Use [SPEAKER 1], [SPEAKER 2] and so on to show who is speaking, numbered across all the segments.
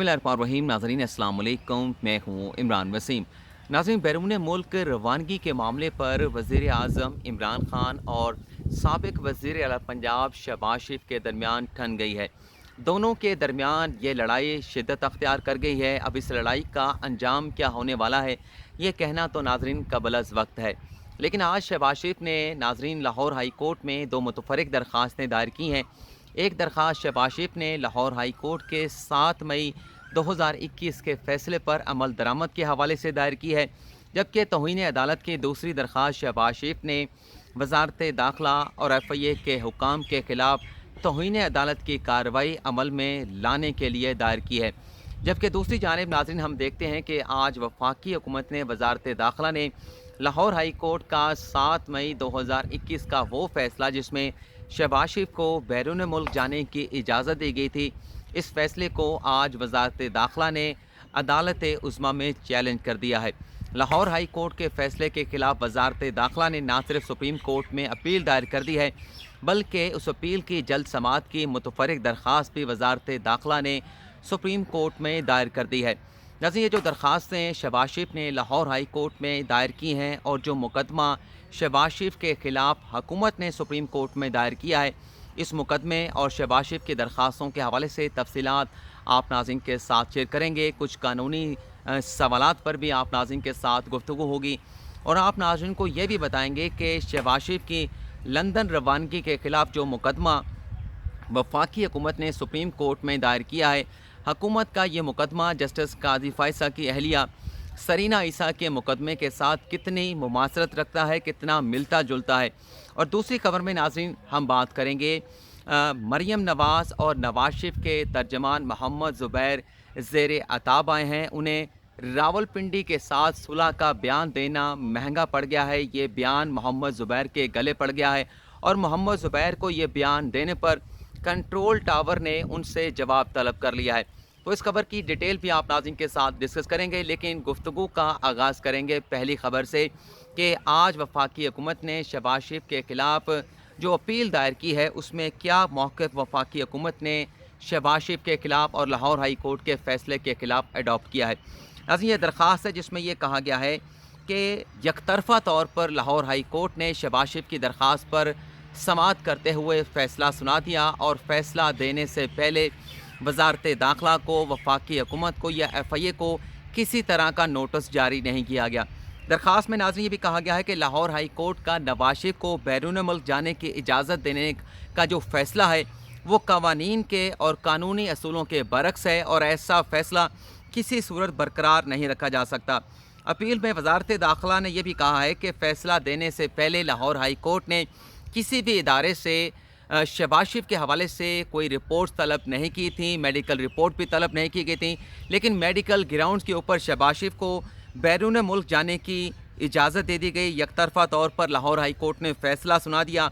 [SPEAKER 1] बिस्मिल्लाहिर्रहमानिर्रहीम। नाज़रीन अस्सलाम वालेकुम, मैं हूँ इमरान वसीम। नाज़रीन, बैरून मुल्क रवानगी के मामले पर वज़ीर आज़म इमरान खान और साबिक वज़ीर आला पंजाब शहबाज शरीफ के दरमियान ठन गई है। दोनों के दरमियान ये लड़ाई शिद्दत अख्तियार कर गई है। अब इस लड़ाई का अंजाम क्या होने वाला है, ये कहना तो नाज़रीन कबल वक्त है। लेकिन आज शहबाज शरीफ ने नाज़रीन लाहौर हाई कोर्ट में दो मुतफरक दरख्वास्तें दायर की हैं। एक दरख्वास्त शहबाज शरीफ ने लाहौर हाई कोर्ट के 7 मई 2021 के फैसले पर अमल दरामद के हवाले से दायर की है, जबकि तौहीन अदालत की दूसरी दरख्वास्त शहबाज शरीफ ने वजारत दाखिला और FIA के हुकाम के ख़िलाफ़ तौहीन अदालत की कार्रवाई अमल में लाने के लिए दायर की है। जबकि दूसरी जानिब नाज़रीन हम देखते हैं कि आज वफाकी हुकूमत ने वजारत दाखिला ने लाहौर हाई कोर्ट का 7 मई 2021 का वो फ़ैसला जिसमें शहबाज शरीफ को बैरून मुल्क जाने की इजाज़त दी गई थी, इस फैसले को आज वजारत दाखिला ने अदालत उज़्मा में चैलेंज कर दिया है। लाहौर हाई कोर्ट के फैसले के खिलाफ वजारत दाखिला ने न सिर्फ सुप्रीम कोर्ट में अपील दायर कर दी है, बल्कि उस अपील की जल्द समाअत की मुतफरक दरख्वास्त भी वजारत दाखिला ने सुप्रीम कोर्ट में दायर कर दी है। नाज़रीन, ये जो दरख्वास्तें शहबाज शरीफ ने लाहौर हाई कोर्ट में दायर की हैं और जो मुकदमा शहबाज शरीफ के ख़िलाफ़ हुकूमत ने सुप्रीम कोर्ट में दायर किया है, इस मुकदमे और शहबाज शरीफ की दरख्वास्तों के हवाले से तफसीलात आप नाज़रीन के साथ शेयर करेंगे। कुछ कानूनी सवालात पर भी आप नाज़रीन के साथ गुफ्तगू होगी और आप नाज़रीन को ये भी बताएंगे कि शहबाज शरीफ की लंदन रवानगी के ख़िलाफ़ जो मुकदमा वफाकी हुकूमत ने सुप्रीम कोर्ट में दायर किया है, हुकूमत का ये मुकदमा जस्टिस काजी फ़ायसा की अहलिया सरीना ईसा के मुकदमे के साथ कितनी मुमासरत रखता है, कितना मिलता जुलता है। और दूसरी खबर में नाज़रीन हम बात करेंगे मरियम नवाज़ और नवाज शरीफ के तर्जमान मोहम्मद ज़ुबैर ज़ेरे अताब आए हैं। उन्हें रावलपिंडी के साथ सुलह का बयान देना महंगा पड़ गया है। ये बयान मोहम्मद ज़ुबैर के गले पड़ गया है और मोहम्मद ज़ुबैर को ये बयान देने पर कंट्रोल टावर ने उनसे जवाब तलब कर लिया है। तो इस खबर की डिटेल भी आप नाज़रीन के साथ डिस्कस करेंगे, लेकिन गुफ्तगू का आगाज़ करेंगे पहली खबर से कि आज वफाकी हुकूमत ने शहबाज शरीफ के ख़िलाफ़ जो अपील दायर की है, उसमें क्या मौक़िफ़ वफाकी हुकूमत ने शहबाज शरीफ के ख़िलाफ़ और लाहौर हाई कोर्ट के फ़ैसले के ख़िलाफ़ अडॉप्ट किया है। नाज़रीन, ये दरख्वास्त है जिसमें यह कहा गया है कि यकतरफ़ा तौर पर लाहौर हाई कोर्ट ने शहबाज शरीफ की दरख्वास्त पर समाअत करते हुए फ़ैसला सुना दिया और फ़ैसला देने से पहले वजारत दाखिला को, वफाकी हुकूमत को या FIA को किसी तरह का नोटिस जारी नहीं किया गया। दरख्वास्त में नाज़रीन ये भी कहा गया है कि लाहौर हाई कोर्ट का नवाज शरीफ को बैरून मुल्क जाने की इजाज़त देने का जो फ़ैसला है वो कवानीन के और कानूनी असूलों के बरक्स है और ऐसा फ़ैसला किसी सूरत बरकरार नहीं रखा जा सकता। अपील में वजारत दाखिला ने यह भी कहा है कि फ़ैसला देने से पहले लाहौर हाई कोर्ट ने किसी भी इदारे से शहबाज शरीफ के हवाले से कोई रिपोर्ट्स तलब नहीं की थी, मेडिकल रिपोर्ट भी तलब नहीं की गई थी, लेकिन मेडिकल ग्राउंड्स के ऊपर शहबाज शरीफ को बैरून मुल्क जाने की इजाज़त दे दी गई। यकतरफ़ा तौर पर लाहौर हाई कोर्ट ने फ़ैसला सुना दिया।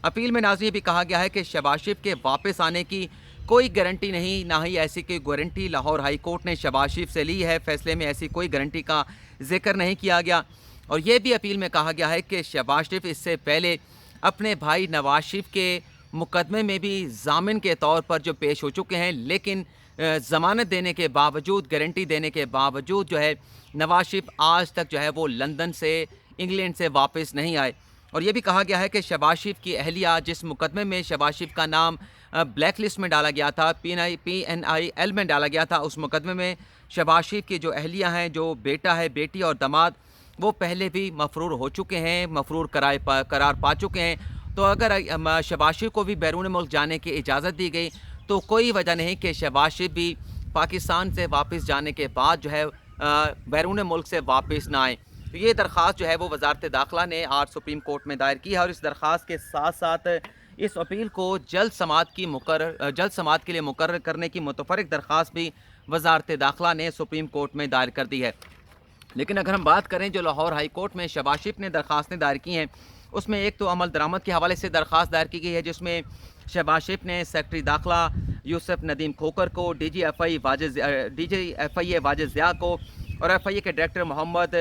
[SPEAKER 1] अपील में नाज़रीन भी कहा गया है कि शहबाज शरीफ के वापस आने की कोई गारंटी नहीं, ना ही ऐसी कोई गारंटी लाहौर हाई कोर्ट ने शहबाज शरीफ से ली है। फ़ैसले में ऐसी कोई गारंटी का जिक्र नहीं किया गया और ये भी अपील में कहा गया है कि शहबाज शरीफ इससे पहले अपने भाई नवाज शरीफ के मुकदमे में भी ज़ामिन के तौर पर जो पेश हो चुके हैं, लेकिन ज़मानत देने के बावजूद, गारंटी देने के बावजूद जो है नवाज शरीफ आज तक जो है वो लंदन से, इंग्लैंड से वापस नहीं आए। और ये भी कहा गया है कि शहबाज शरीफ की अहलिया, जिस मुकदमे में शहबाज शरीफ का नाम ब्लैक लिस्ट में डाला गया था, PNIL में डाला गया था, उस मुकदमे में शहबाज शरीफ की जो अहलिया हैं, जो बेटा है, बेटी और दामाद, वो पहले भी मफरूर हो चुके हैं, मफरूर करार पा चुके हैं। तो अगर शहबाज शरीफ को भी बैरून मुल्क जाने की इजाज़त दी गई तो कोई वजह नहीं कि शहबाज शरीफ भी पाकिस्तान से वापस जाने के बाद जो है बैरून मुल्क से वापस ना आए। तो ये दरख्वास्त जो है वो वजारत दाखिला ने आज सुप्रीम कोर्ट में दायर की है और इस दरख्वास्त के साथ साथ इस अपील को जल्द समाअत के लिए मुकर्रर करने की मुतफरक दरख्वास्त भी वजारत दाखिला ने सुप्रीम कोर्ट में दायर कर दी है। लेकिन अगर हम बात करें जो लाहौर हाई कोर्ट में शहबाज शरीफ ने दरख्वास्तें दायर की हैं, उसमें एक तो अमल दरामद के हवाले से दरख्वास्त दायर की गई है, जिसमें शहबाज शरीफ ने सेक्रेटरी दाखिला यूसुफ नदीम खोकर को, DGFI वाजिद ज़िया को और FIA के डायरेक्टर मोहम्मद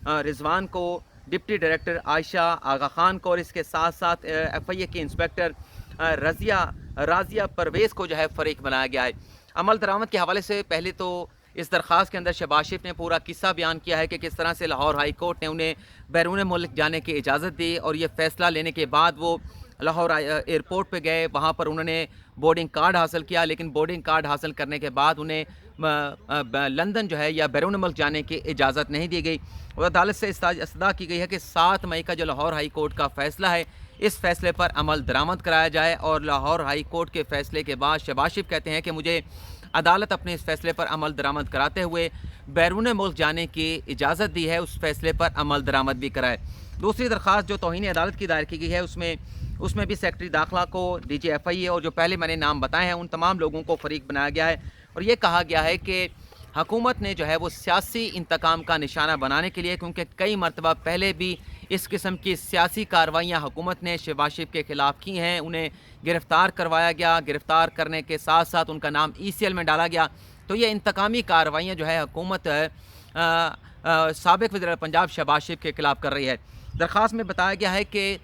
[SPEAKER 1] रिजवान को, डिप्टी डायरेक्टर आयशा आगा खान को और इसके साथ साथ FIA के इंस्पेक्टर राजिया परवेज़ को जो है फ़रीक बनाया गया है। عمل درآمد کے حوالے سے پہلے تو اس درخواست کے اندر شہباز شریف نے پورا قصہ بیان کیا ہے کہ کس طرح سے لاہور ہائی کورٹ نے انہیں بیرون ملک جانے کی اجازت دی، اور یہ فیصلہ لینے کے بعد وہ لاہور ایئرپورٹ پہ گئے، وہاں پر انہوں نے بورڈنگ کارڈ حاصل کیا، لیکن بورڈنگ کارڈ حاصل کرنے کے بعد انہیں لندن جو ہے یا بیرون ملک جانے کی اجازت نہیں دی گئی، اور عدالت سے استدعا کی گئی ہے کہ 7 مئی کا جو لاہور ہائی کورٹ کا فیصلہ ہے اس فیصلے پر عمل درآمد کرایا جائے، اور لاہور ہائی کورٹ کے فیصلے کے بعد شہباز شریف کہتے ہیں کہ مجھے عدالت اپنے اس فیصلے پر عمل درآمد کراتے ہوئے بیرون ملک جانے کی اجازت دی ہے، اس فیصلے پر عمل درآمد بھی کرائے۔ دوسری درخواست جو توہین عدالت کی دائر کی گئی ہے اس میں بھی سیکرٹری داخلہ کو، ڈی جی ایف آئی اے اور جو پہلے میں نے نام بتائے ہیں ان تمام لوگوں کو فریق بنایا گیا ہے، اور یہ کہا گیا ہے کہ حکومت نے جو ہے وہ سیاسی انتقام کا نشانہ بنانے کے لیے، کیونکہ کئی مرتبہ پہلے بھی اس قسم کی سیاسی کارروائیاں حکومت نے شہباز شریف کے خلاف کی ہیں، انہیں گرفتار کروایا گیا، گرفتار کرنے کے ساتھ ساتھ ان کا نام ای سی ایل میں ڈالا گیا، تو یہ انتقامی کارروائیاں جو ہے حکومت سابق وزیر پنجاب شہباز شریف کے خلاف کر رہی ہے۔ درخواست میں بتایا گیا ہے کہ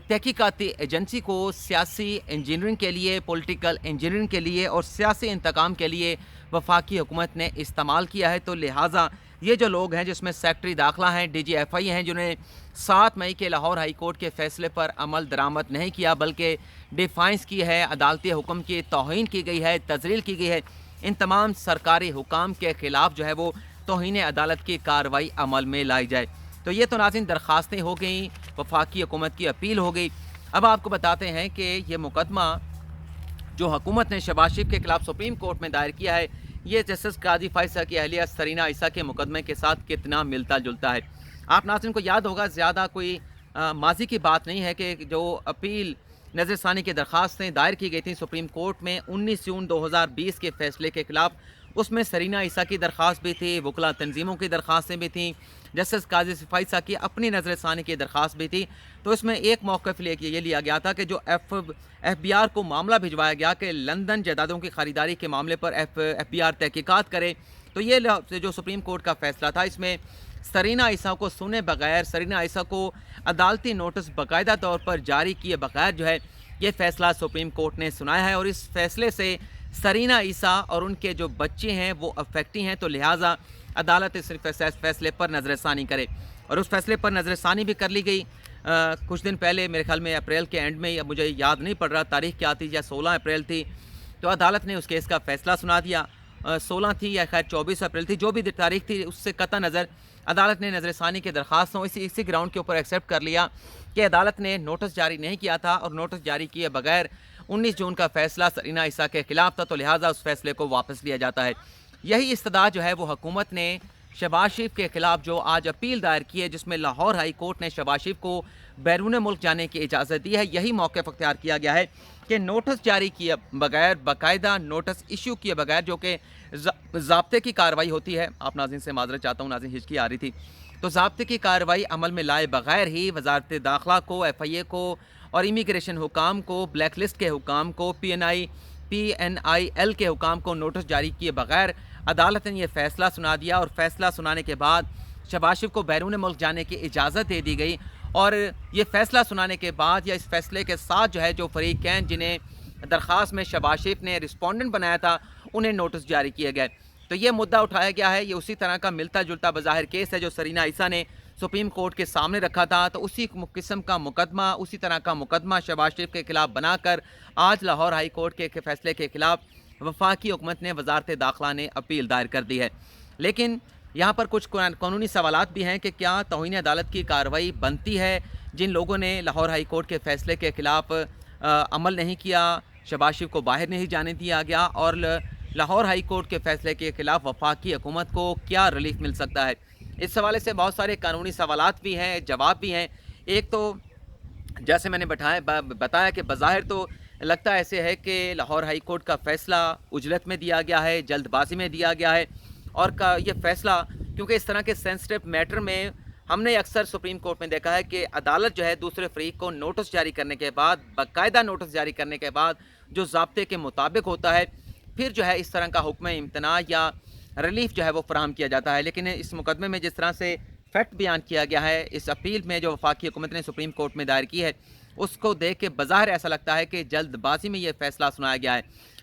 [SPEAKER 1] تحقیقاتی ایجنسی کو سیاسی انجینئرنگ کے لیے، پولیٹیکل انجینئرنگ کے لیے اور سیاسی انتقام کے لیے وفاقی حکومت نے استعمال کیا ہے، تو لہٰذا یہ جو لوگ ہیں جس میں سیکرٹری داخلہ ہیں، ڈی جی ایف آئی ہیں، جنہوں نے 7 مئی کے لاہور ہائی کورٹ کے فیصلے پر عمل درآمد نہیں کیا بلکہ ڈیفائنس کی ہے، عدالتی حکم کی توہین کی گئی ہے، تذلیل کی گئی ہے، ان تمام سرکاری حکام کے خلاف جو ہے وہ توہین عدالت کی کارروائی عمل میں لائی جائے۔ تو یہ تو ناظرین درخواستیں ہو گئیں، وفاقی حکومت کی اپیل ہو گئی۔ اب آپ کو بتاتے ہیں کہ یہ مقدمہ جو حکومت نے شہباز شریف کے خلاف سپریم کورٹ میں دائر کیا ہے، یہ جسٹس قاضی فائز کی اہلیہ سرینا عیسیٰ کے مقدمے کے ساتھ کتنا ملتا جلتا ہے۔ آپ ناظرین کو یاد ہوگا زیادہ کوئی ماضی کی بات نہیں ہے کہ جو اپیل نظر ثانی کی درخواستیں دائر کی گئی تھیں سپریم کورٹ میں 19 جون 2020 کے فیصلے کے خلاف، اس میں سرینا عیسیٰ کی درخواست بھی تھی، وکلا تنظیموں کی درخواستیں بھی تھیں، جسٹس قاضی فائز کی اپنی نظر ثانی کی درخواست بھی تھی، تو اس میں ایک موقف یہ لیا گیا تھا کہ جو ایف بی آر کو معاملہ بھجوایا گیا کہ لندن جائیدادوں کی خریداری کے معاملے پر ایف بی آر تحقیقات کرے، تو یہ جو سپریم کورٹ کا فیصلہ تھا اس میں سرینا عیسیٰ کو سنے بغیر، سرینا عیسیٰ کو عدالتی نوٹس باقاعدہ طور پر جاری کیے بغیر جو ہے یہ فیصلہ سپریم کورٹ نے سنایا ہے، اور اس فیصلے سے سرینا عیسیٰ اور ان کے جو بچے ہیں وہ افیکٹی ہیں، تو لہٰذا عدالت اس فیصلے پر نظر ثانی کرے، اور اس فیصلے پر نظر ثانی بھی کر لی گئی کچھ دن پہلے، میرے خیال میں اپریل کے اینڈ میں، یا مجھے یاد نہیں پڑ رہا تاریخ کیا تھی، یا 16 اپریل تھی، تو عدالت نے اس کیس کا فیصلہ سنا دیا۔ 16 تھی یا خیر 24 اپریل تھی، جو بھی تاریخ تھی اس سے قطع نظر عدالت نے نظر ثانی کی درخواستوں اسی گراؤنڈ کے اوپر ایکسیپٹ کر لیا کہ عدالت نے نوٹس جاری نہیں کیا تھا، اور نوٹس جاری کیے بغیر 19 جون کا فیصلہ سرینا عیسیٰ کے خلاف تھا، تو لہٰذا اس فیصلے کو واپس لیا جاتا ہے۔ یہی استدعا جو ہے وہ حکومت نے شہباز شریف کے خلاف جو آج اپیل دائر کی ہے، جس میں لاہور ہائی کورٹ نے شہباز شریف کو بیرون ملک جانے کی اجازت دی ہے، یہی موقف اختیار کیا گیا ہے کہ نوٹس جاری کیے بغیر، باقاعدہ نوٹس ایشو کیے بغیر، جو کہ ضابطے کی کارروائی ہوتی ہے، آپ ناظرین سے معذرت چاہتا ہوں، ناظرین ہچکی آ رہی تھی، تو ضابطے کی کارروائی عمل میں لائے بغیر ہی وزارت داخلہ کو، ایف آئی اے کو اور امیگریشن حکام کو، بلیک لسٹ کے حکام کو، پی این آئی ایل کے حکام کو نوٹس جاری کیے بغیر عدالت نے یہ فیصلہ سنا دیا، اور فیصلہ سنانے کے بعد شہباز شریف کو بیرون ملک جانے کی اجازت دے دی گئی، اور یہ فیصلہ سنانے کے بعد یا اس فیصلے کے ساتھ جو ہے جو فریقین جنہیں درخواست میں شہباز شریف نے رسپونڈنٹ بنایا تھا انہیں نوٹس جاری کیے گئے، تو یہ مدعا اٹھایا گیا ہے، یہ اسی طرح کا ملتا جلتا بظاہر کیس ہے جو سرینا عیسیٰ نے سپریم کورٹ کے سامنے رکھا تھا، تو اسی قسم کا مقدمہ، اسی طرح کا مقدمہ شہباز شریف کے خلاف بنا کر آج لاہور ہائی کورٹ کے فیصلے کے خلاف وفاقی حکومت نے وزارت داخلہ نے اپیل دائر کر دی ہے۔ لیکن یہاں پر کچھ قانونی سوالات بھی ہیں کہ کیا توہین عدالت کی کارروائی بنتی ہے جن لوگوں نے لاہور ہائی کورٹ کے فیصلے کے خلاف عمل نہیں کیا، شہباز شریف کو باہر نہیں جانے دیا گیا، اور لاہور ہائی کورٹ کے فیصلے کے خلاف وفاقی حکومت کو کیا ریلیف مل سکتا ہے؟ اس حوالے سے بہت سارے قانونی سوالات بھی ہیں، جواب بھی ہیں۔ ایک تو جیسے میں نے بتایا کہ بظاہر تو لگتا ایسے ہے کہ لاہور ہائی کورٹ کا فیصلہ عجلت میں دیا گیا ہے، جلد بازی میں دیا گیا ہے، اور یہ فیصلہ کیونکہ اس طرح کے سینسٹیو میٹر میں ہم نے اکثر سپریم کورٹ میں دیکھا ہے کہ عدالت جو ہے دوسرے فریق کو نوٹس جاری کرنے کے بعد، باقاعدہ نوٹس جاری کرنے کے بعد جو ضابطے کے مطابق ہوتا ہے، پھر جو ہے اس طرح کا حکم امتناع یا ریلیف جو ہے وہ فراہم کیا جاتا ہے۔ لیکن اس مقدمے میں جس طرح سے فیکٹ بیان کیا گیا ہے، اس اپیل میں جو وفاقی حکومت نے سپریم کورٹ میں دائر کی ہے، اس کو دیکھ کے بظاہر ایسا لگتا ہے کہ جلد بازی میں یہ فیصلہ سنایا گیا ہے۔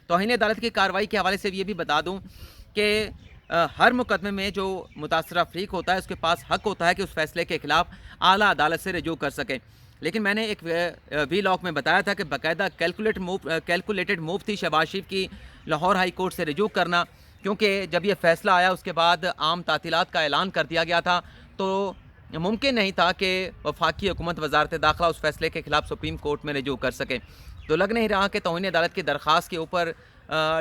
[SPEAKER 1] तौहीन अदालत की कार्रवाई के हवाले से ये भी बता दूँ कि हर मुकदमे में जो मुतासरा फ़रीक होता है उसके पास हक़ होता है कि उस फैसले के ख़िलाफ़ आला अदालत से रजू कर सके। लेकिन मैंने एक वीलॉग में बताया था कि बाकायदा कैलकुलेटेड मूव थी शहबाज शरीफ की लाहौर हाई कोर्ट से रजू करना, क्योंकि जब ये फ़ैसला आया उसके बाद आम तातीलात का ऐलान कर दिया गया था, तो मुमकिन नहीं था कि वफाकी हुकूमत वज़ारत दाखिला उस फैसले के ख़िलाफ़ सुप्रीम कोर्ट में रजू कर सके। तो लग नहीं रहा कि तौहीन अदालत की दरख्वास्त के ऊपर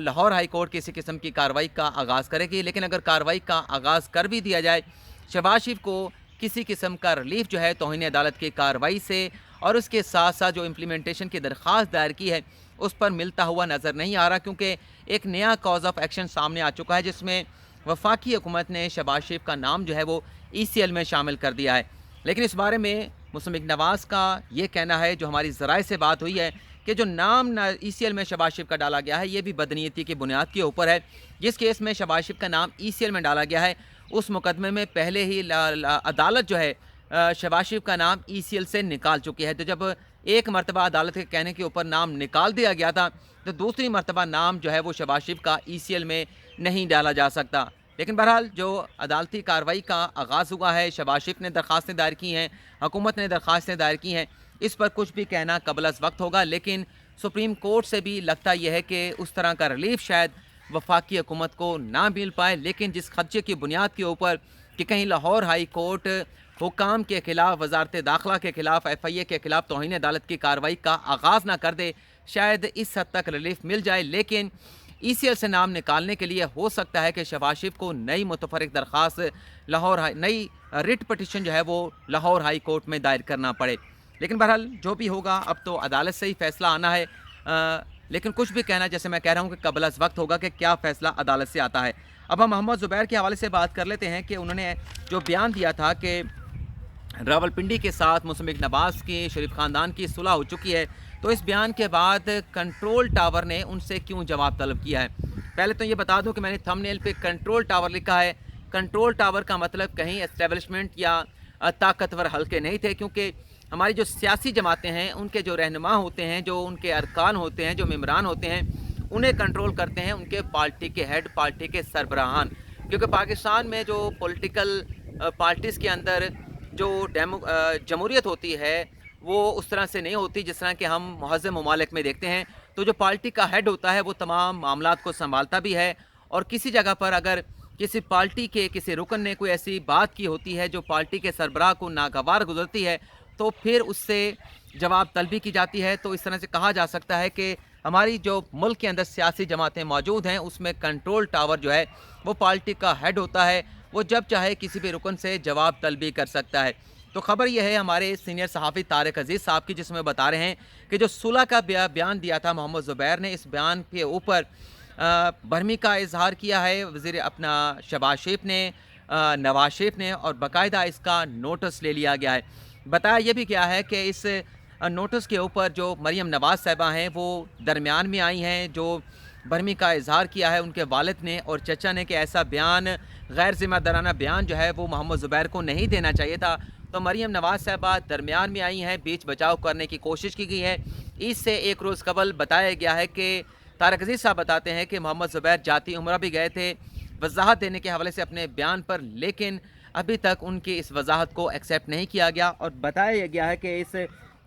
[SPEAKER 1] लाहौर हाई कोर्ट किसी किस्म की कार्रवाई का आगाज़ करेगी। लेकिन अगर कार्रवाई का आगाज़ कर भी दिया जाए, शहबाज शरीफ को किसी किस्म का रिलीफ जो है तौहीन अदालत की कार्रवाई से और उसके साथ साथ जो इम्प्लीमेंटेशन की दरख्वास्त दायर की है उस पर मिलता हुआ नज़र नहीं आ रहा, क्योंकि एक नया कॉज ऑफ एक्शन सामने आ चुका है जिसमें वफाकी हुकूमत ने शहबाज शरीफ का नाम जो है वो ECL में शामिल कर दिया है। लेकिन इस बारे में मुस्तफ़ा नवाज़ का ये कहना है, जो हमारी ज़राए से बात हुई है, कि जो नाम ECL में शहबाज शरीफ का डाला गया है ये भी बदनीयती की बुनियाद के ऊपर है। जिस केस में शहबाज शरीफ का नाम ECL में डाला गया है उस मुकदमे में पहले ही अदालत जो है शहबाज शरीफ का नाम ECL से निकाल चुकी है। तो जब एक मरतबा अदालत के कहने के ऊपर नाम निकाल दिया गया था, तो दूसरी मरतबा नाम जो है वो शहबाज शरीफ का ECL में नहीं डाला जा सकता। लेकिन बहरहाल जो अदालती कार्रवाई का आगाज़ हुआ है, शहबाज शरीफ ने दरख्वास्तें दायर की हैं, हुकूमत ने दरख्वास्तें दायर की हैं, इस पर कुछ भी कहना कबल अज़ वक्त होगा। लेकिन सुप्रीम कोर्ट से भी लगता यह है कि उस तरह का रिलीफ शायद वफाकी हुकूमत को ना मिल पाए। लेकिन जिस खदशे की बुनियाद के ऊपर कि कहीं लाहौर हाई कोर्ट हुकाम के ख़िलाफ़, वज़ारत दाखिला के ख़िलाफ़, FIA के ख़िलाफ़ तौहीन अदालत की कार्रवाई का आगाज़ ना कर दे, शायद इस हद तक रिलीफ मिल जाए। लेकिन ECL से नाम निकालने के लिए हो सकता है कि शहबाज शरीफ को नई मुतफरिक दरख्वास्त नई रिट पटिशन जो है वो लाहौर हाई कोर्ट में दायर करना पड़े। लेकिन बहरहाल जो भी होगा अब तो अदालत से ही फ़ैसला आना है। लेकिन कुछ भी कहना, जैसे मैं कह रहा हूँ, कि कबल अज़ वक्त होगा कि क्या फ़ैसला अदालत से आता है। अब हम मोहम्मद ज़ुबैर के हवाले से बात कर लेते हैं कि उन्होंने जो बयान दिया था कि रावलपिंडी के साथ मुस्तफ़ा नवाज़ की शरीफ ख़ानदान की सुलह हो चुकी है, तो इस बयान के बाद कंट्रोल टावर ने उनसे क्यों जवाब तलब किया है। पहले तो ये बता दूं कि मैंने थंबनेल पे कंट्रोल टावर लिखा है। कंट्रोल टावर का मतलब कहीं एस्टेब्लिशमेंट या ताकतवर हल्के नहीं थे, क्योंकि हमारी जो सियासी जमातें हैं उनके जो रहनुमा होते हैं, जो उनके अरकान होते हैं, जो मेम्बरान होते हैं, उन्हें कंट्रोल करते हैं उनके पार्टी के हेड, पार्टी के सरबराहान। क्योंकि पाकिस्तान में जो पॉलिटिकल पार्टीज़ के अंदर जो जमहूरियत होती है वो उस तरह से नहीं होती जिस तरह कि हम मुहज़्ज़म ममालिक में देखते हैं। तो जो पार्टी का हेड होता है वो तमाम मामलात को संभालता भी है, और किसी जगह पर अगर किसी पार्टी के किसी रुकन ने कोई ऐसी बात की होती है जो पार्टी के सरबराह को नागवार गुजरती है, तो फिर उससे जवाब तलबी की जाती है। तो इस तरह से कहा जा सकता है कि हमारी जो मुल्क के अंदर सियासी जमातें मौजूद हैं उसमें कंट्रोल टावर जो है वो पार्टी का हेड होता है, वो जब चाहे किसी भी रुकन से जवाब तलबी कर सकता है। तो खबर यह है हमारे सीनियर सहाफ़ी तारिक अजीज़ साहब की, जिसमें बता रहे हैं कि जो सुलह का बयान दिया था मोहम्मद ज़ुबैर ने, इस बयान के ऊपर बरहमी का इजहार किया है वज़ीर अपना शहबाज शरीफ ने, नवाज शरीफ ने, और बाकायदा इसका नोटिस ले लिया गया है। बताया यह भी गया है कि इस नोटिस के ऊपर जो मरियम नवाज़ साहिबा हैं वो दरमियान में आई हैं, जो बरहमी का इजहार किया है उनके वालिद ने और चचा ने कि ऐसा बयान, गैर ज़िम्मेदाराना बयान जो है वो मोहम्मद ज़ुबैर को नहीं देना चाहिए था। तो मरियम नवाज़ साहिबा दरमियान में आई हैं, बीच बचाव करने की कोशिश की गई है। इससे एक रोज़ कबल बताया गया है कि तारिक अजीज़ साहब बताते हैं कि मोहम्मद ज़ुबैर जाती उम्रा भी गए थे वजाहत देने के हवाले से अपने बयान पर, लेकिन अभी तक उनकी इस वजाहत को एक्सेप्ट नहीं किया गया, और बताया गया है कि इस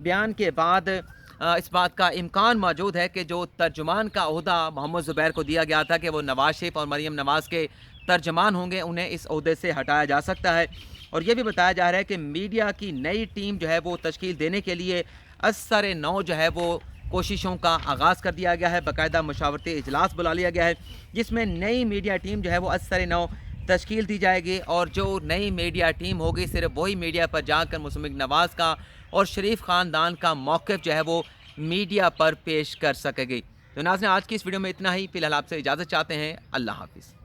[SPEAKER 1] बयान के बाद इस बात का इम्कान मौजूद है कि जो तर्जुमान का ओहदा मोहम्मद ज़ुबैर को दिया गया था कि वो नवाज शरीफ और मरियम नवाज़ के तर्जुमान होंगे, उन्हें इस ओहदे से हटाया जा सकता है। और ये भी बताया जा रहा है कि मीडिया की नई टीम जो है वो तश्कील देने के लिए असर नौ जो है वो कोशिशों का आगाज़ कर दिया गया है। बाकायदा मशावरती इजलास बुला लिया गया है जिसमें नई मीडिया टीम जो है वो असर नौ तश्कील दी जाएगी, और जो नई मीडिया टीम होगी सिर्फ वही मीडिया पर जाकर मुस्तफ़ा नवाज़ का और शरीफ ख़ानदान का मौक़िफ़ जो है वो मीडिया पर पेश कर सकेगी। तो नाज़रीन, आज की इस वीडियो में इतना ही। फ़िलहाल आपसे इजाज़त चाहते हैं। अल्लाह हाफ़िज़।